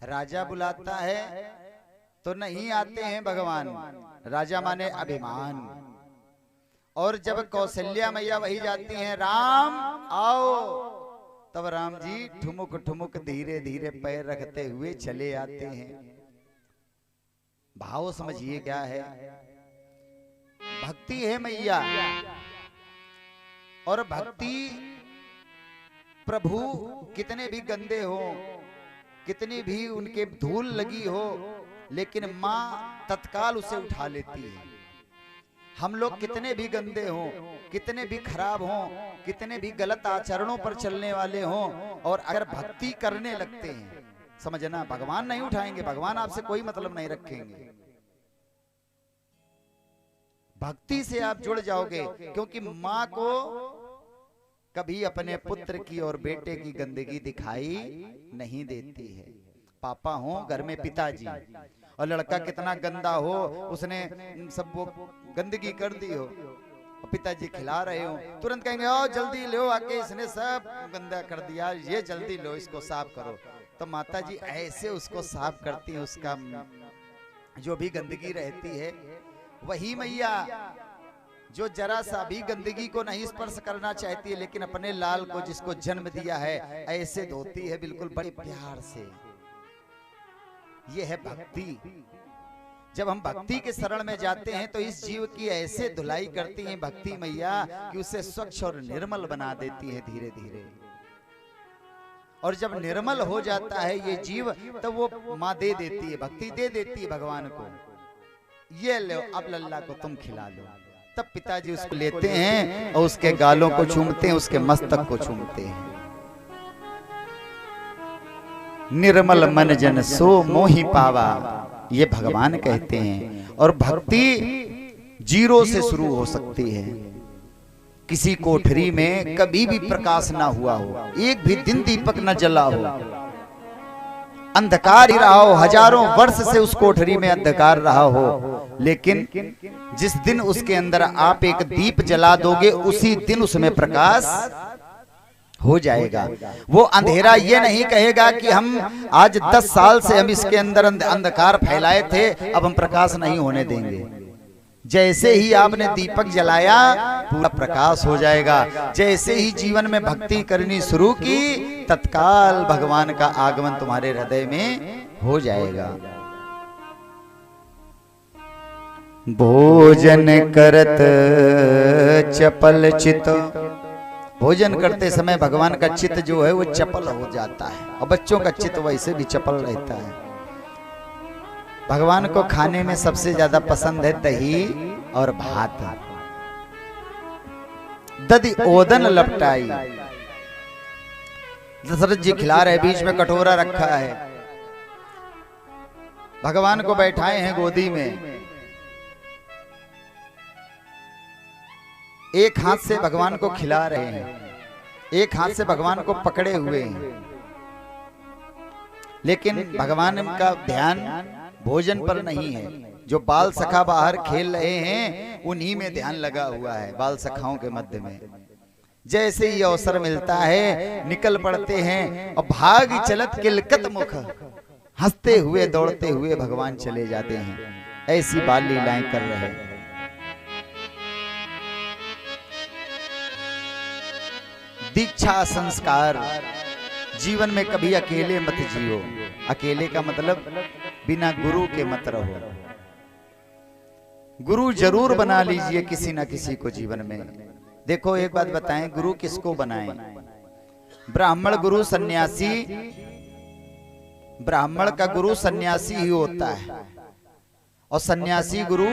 राजा बुलाता है तो नहीं आते हैं भगवान। राजा माने अभिमान। और जब कौशल्या मैया वही जाती हैं, राम आओ, तब राम जी ठुमुक ठुमुक धीरे धीरे पैर रखते हुए चले आते हैं। भाव समझिए क्या है। भक्ति है मैया, और भक्ति प्रभु कितने भी गंदे हो, कितनी भी उनके धूल लगी हो, लेकिन मां तत्काल उसे उठा लेती है। हम लोग कितने भी गंदे हों, कितने भी खराब हों, कितने भी गलत आचरणों पर चलने वाले हों, और अगर भक्ति करने लगते हैं, समझना भगवान नहीं उठाएंगे, भगवान आपसे कोई मतलब नहीं रखेंगे। भक्ति से आप जुड़ जाओगे, क्योंकि मां को कभी अपने पुत्र की और बेटे की गंदगी दिखाई नहीं देती है। पापा हो घर में, पिताजी, और लड़का कितना गंदा हो, उसने सब वो गंदगी कर दी हो, और पिताजी खिला रहे हो, तुरंत कहेंगे ओ जल्दी लो आके, इसने सब गंदा कर दिया, ये जल्दी लो इसको साफ करो। तो माता जी ऐसे उसको साफ करती है, उसका जो भी गंदगी रहती है। वही मैया जो जरा सा भी गंदगी को नहीं स्पर्श करना चाहती है, लेकिन अपने लाल को जिसको जन्म दिया है ऐसे धोती है, बिल्कुल बड़े प्यार से। ये है भक्ति। जब हम भक्ति के शरण में जाते हैं तो इस जीव की ऐसे धुलाई करती है भक्ति मैया कि उसे स्वच्छ और निर्मल बना देती है धीरे धीरे। और जब निर्मल हो जाता है ये जीव, तो वो माँ दे देती है, भक्ति दे देती है भगवान को, ये लो अब लल्ला को तुम खिला लो। तब पिताजी उसको लेते हैं और उसके गालों को चूमते हैं, उसके मस्तक को चूमते हैं। निर्मल मन जन सो मोहि पावा, ये भगवान कहते हैं। और भक्ति जीरो से शुरू हो सकती है। किसी कोठरी में कभी भी प्रकाश ना हुआ हो, एक भी दिन दीपक न जला हो, अंधकार ही रहा हो, हजारों वर्ष से उस कोठरी में अंधकार रहा हो, लेकिन जिस दिन उसके अंदर आप एक दीप जला दोगे, उसी दिन उसमें प्रकाश हो जाएगा। वो अंधेरा ये नहीं कहेगा कि हम आज 10 साल से हम इसके अंदर अंधकार फैलाए थे, अब हम प्रकाश नहीं होने देंगे। जैसे ही आपने दीपक जलाया पूरा प्रकाश हो जाएगा। जैसे ही जीवन में भक्ति करनी शुरू की, तत्काल भगवान का आगमन तुम्हारे हृदय में हो जाएगा। भोजन करत चपल चित, भोजन करते समय भगवान का चित्त जो है वो चपल हो जाता है, और बच्चों का चित्त वैसे भी चपल रहता है। भगवान को खाने में सबसे ज्यादा पसंद है दही और भात। दधि ओदन लपटाई, दशरथ जी खिला रहे, बीच में कटोरा रखा है, भगवान को बैठाए हैं गोदी में, एक हाथ से भगवान को खिला रहे हैं, एक हाथ से भगवान को पकड़े हुए हैं, लेकिन भगवान का ध्यान भोजन पर नहीं है। जो बाल सखा बाहर खेल रहे हैं उन्हीं में ध्यान लगा हुआ है, बाल सखाओं के मध्य में। जैसे ही अवसर मिलता है निकल पड़ते हैं, और भाग चलत किलकत मुख, हंसते हुए दौड़ते हुए भगवान चले जाते हैं। ऐसी बाल लीलाएं कर रहे हैं। दीक्षा संस्कार, जीवन में कभी अकेले मत जियो। अकेले का मतलब बिना गुरु के मत रहो। गुरु जरूर बना लीजिए किसी ना किसी को जीवन में। देखो एक बात बताएं, गुरु किसको बनाएं? ब्राह्मण गुरु सन्यासी, ब्राह्मण का गुरु सन्यासी ही होता है, और सन्यासी गुरु